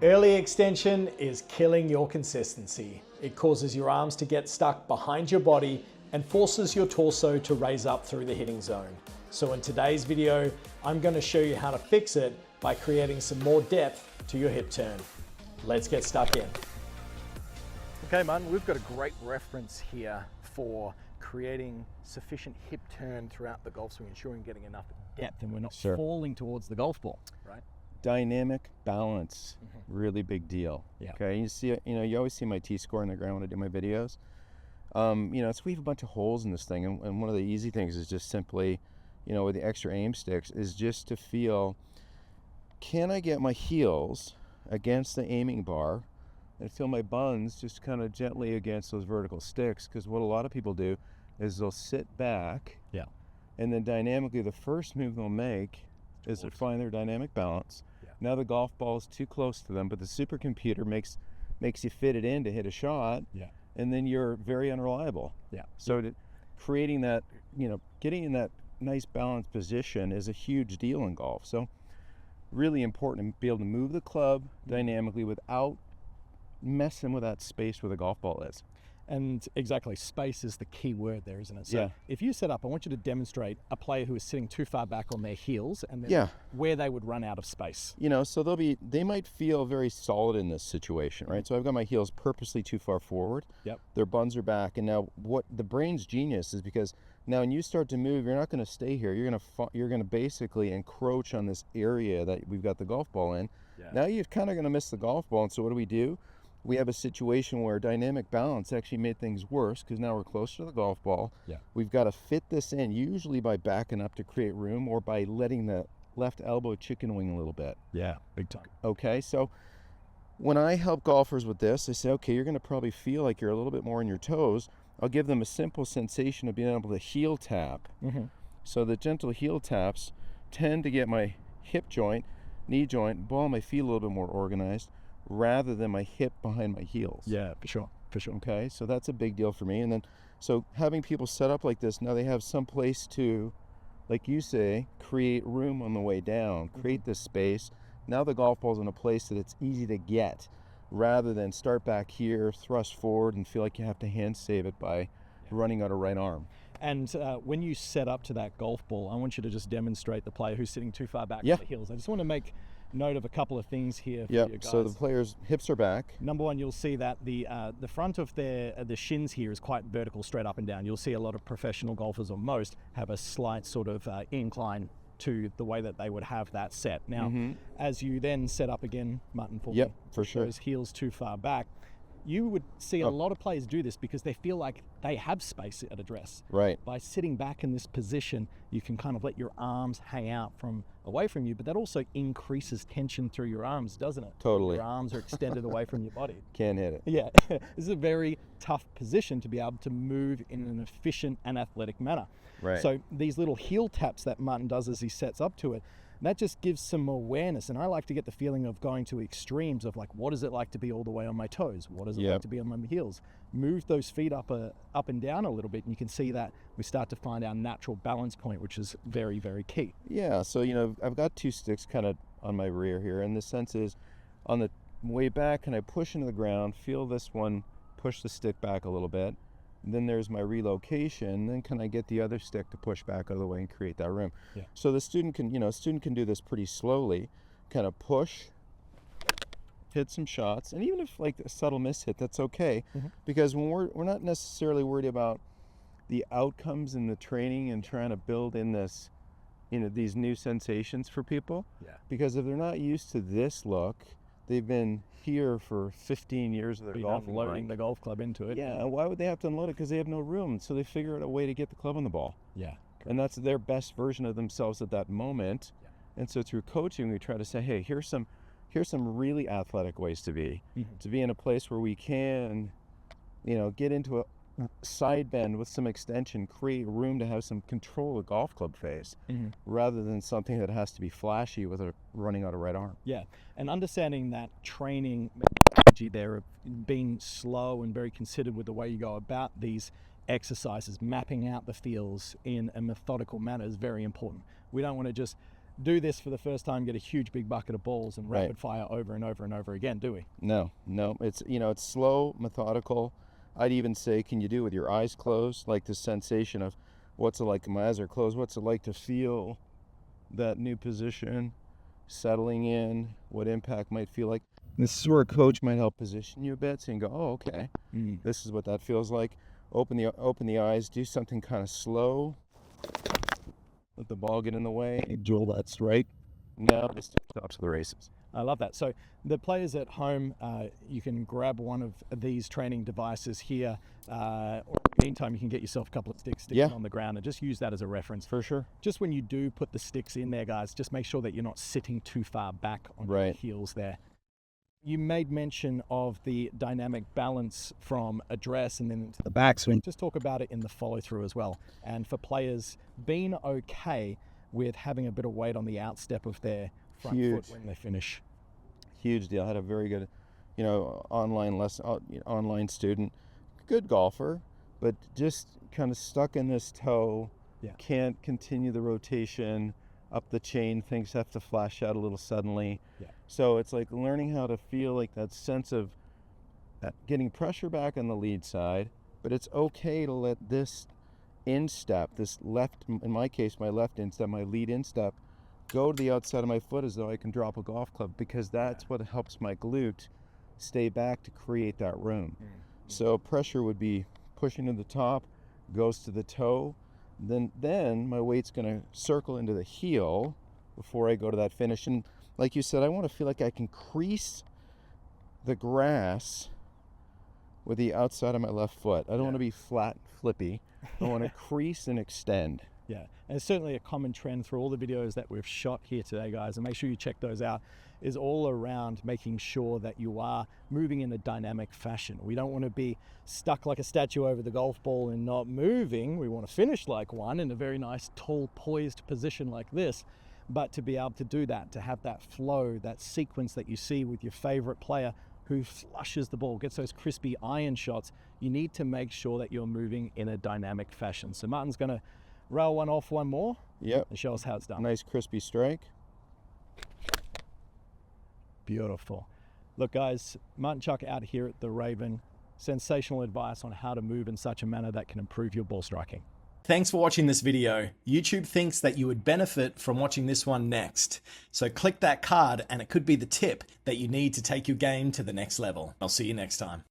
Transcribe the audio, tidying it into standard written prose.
Early extension is killing your consistency. It causes your arms to get stuck behind your body and forces your torso to raise up through the hitting zone. So in today's video, I'm going to show you how to fix it by creating some more depth to your hip turn. Let's get stuck in. Okay, Martin, we've got a great reference here for creating sufficient hip turn throughout the golf swing, ensuring getting enough depth and we're not falling towards the golf ball, right? Dynamic balance, really big deal. Yeah. Okay, you see, you always see my T-score in the ground when I do my videos. So we have a bunch of holes in this thing, and one of the easy things is just simply, with the extra aim sticks, is just to feel, can I get my heels against the aiming bar and feel my buns just kind of gently against those vertical sticks? Because what a lot of people do is they'll sit back, and then dynamically the first move they'll make is to find their dynamic balance. Now the golf ball is too close to them, but the supercomputer makes you fit it in to hit a shot, and then you're very unreliable. So creating that, getting in that nice balanced position is a huge deal in golf. So really important to be able to move the club dynamically without messing with that space where the golf ball is. And exactly, space is the key word there, isn't it? So if you set up, I want you to demonstrate a player who is sitting too far back on their heels and then where they would run out of space. So they might feel very solid in this situation, right? So I've got my heels purposely too far forward. Their buns are back. And now what the brain's genius is, because now when you start to move, you're not going to stay here. You're going to basically encroach on this area that we've got the golf ball in. Now you're kind of going to miss the golf ball. And so what do? We have a situation where dynamic balance actually made things worse, because now we're closer to the golf ball. We've got to fit this in, usually by backing up to create room or by letting the left elbow chicken wing a little bit. Big time. Okay, so when I help golfers with this, I say, okay, you're going to probably feel like you're a little bit more on your toes. I'll give them a simple sensation of being able to heel tap. So the gentle heel taps tend to get my hip joint, knee joint, ball on my feet a little bit more organized, rather than my hip behind my heels. For sure. Okay, so that's a big deal for me. And then, so having people set up like this, now they have some place to, like you say, create room on the way down, create this space. Now the golf ball's in a place that it's easy to get, rather than start back here, thrust forward, and feel like you have to hand save it by running out of right arm. And when you set up to that golf ball, I want you to just demonstrate the player who's sitting too far back on the heels. I just want to make note of a couple of things here for you guys. So the player's hips are back. Number one, you'll see that the front of the shins here is quite vertical, straight up and down. You'll see a lot of professional golfers, or most, have a slight sort of incline to the way that they would have that set. Now, as you then set up again, Martin, for sure, those heels too far back, you would see a lot of players do this because they feel like they have space at address. By sitting back in this position, you can kind of let your arms hang out from away from you, but that also increases tension through your arms, doesn't it? Totally. Your arms are extended away from your body. Can't hit it. This is a very tough position to be able to move in an efficient and athletic manner. So these little heel taps that Martin does as he sets up to it, that just gives some awareness. And I like to get the feeling of going to extremes of like, what is it like to be all the way on my toes? What is it like to be on my heels? Move those feet up and down a little bit, and you can see that we start to find our natural balance point, which is very, very key. So, I've got two sticks kind of on my rear here, and the sense is on the way back, can I push into the ground, feel this one push the stick back a little bit? And then there's my relocation. Then can I get the other stick to push back out of the way and create that room? So the student can, do this pretty slowly, kind of push, hit some shots, and even if like a subtle miss hit, that's okay, because when we're not necessarily worried about the outcomes in the training and trying to build in this, these new sensations for people. Because if they're not used to this look, they've been here for 15 years of their golf, loading the golf club into it. And why would they have to unload it? Because they have no room. So they figure out a way to get the club on the ball. And that's their best version of themselves at that moment. And so through coaching, we try to say, hey, here's some really athletic ways to be in a place where we can, get into a side bend with some extension, create room to have some control of the golf club face, rather than something that has to be flashy with a running out of right arm. And understanding that training methodology there of being slow and very considered with the way you go about these exercises, mapping out the feels in a methodical manner is very important. We don't want to just do this for the first time, get a huge big bucket of balls and rapid fire over and over and over again, do we? No, it's, you know, it's slow, methodical. I'd even say, can you do it with your eyes closed? Like the sensation of what's it like, my eyes are closed, what's it like to feel that new position settling in, what impact might feel like. This is where a coach might help position you a bit, so you can go, oh, okay, this is what that feels like. Open the eyes, do something kind of slow. Let the ball get in the way, drill that strike. Now this stops the races. I love that. So the players at home, you can grab one of these training devices here, or in the meantime you can get yourself a couple of sticks on the ground and just use that as a reference. For sure. Just when you do put the sticks in there, guys, just make sure that you're not sitting too far back on your heels there. You made mention of the dynamic balance from address and then into the backswing. Just talk about it in the follow through as well. And for players being okay with having a bit of weight on the outstep of their front foot when they finish. Huge deal. I had a very good, you know, online student, good golfer, but just kind of stuck in this toe. Can't continue the rotation up the chain. Things have to flash out a little suddenly. So it's like learning how to feel like that sense of getting pressure back on the lead side, but it's okay to let this instep, this left, in my case, my left instep, my lead instep, go to the outside of my foot as though I can drop a golf club, because that's what helps my glute stay back to create that room. So pressure would be pushing to the top, goes to the toe, then my weight's going to circle into the heel before I go to that finish. And like you said, I want to feel like I can crease the grass with the outside of my left foot. I don't want to be flat and flippy. I want to crease and extend. Yeah, and it's certainly a common trend through all the videos that we've shot here today, guys, and make sure you check those out, is all around making sure that you are moving in a dynamic fashion. We don't want to be stuck like a statue over the golf ball and not moving. We want to finish like one in a very nice, tall, poised position like this. But to be able to do that, to have that flow, that sequence that you see with your favorite player who flushes the ball, gets those crispy iron shots, you need to make sure that you're moving in a dynamic fashion. So Martin's going to rail one off one more and show us how it's done. Nice crispy strike. Beautiful. Look, guys, Martin Chuck out here at the Raven. Sensational advice on how to move in such a manner that can improve your ball striking. Thanks for watching this video. YouTube thinks that you would benefit from watching this one next. So click that card and it could be the tip that you need to take your game to the next level. I'll see you next time.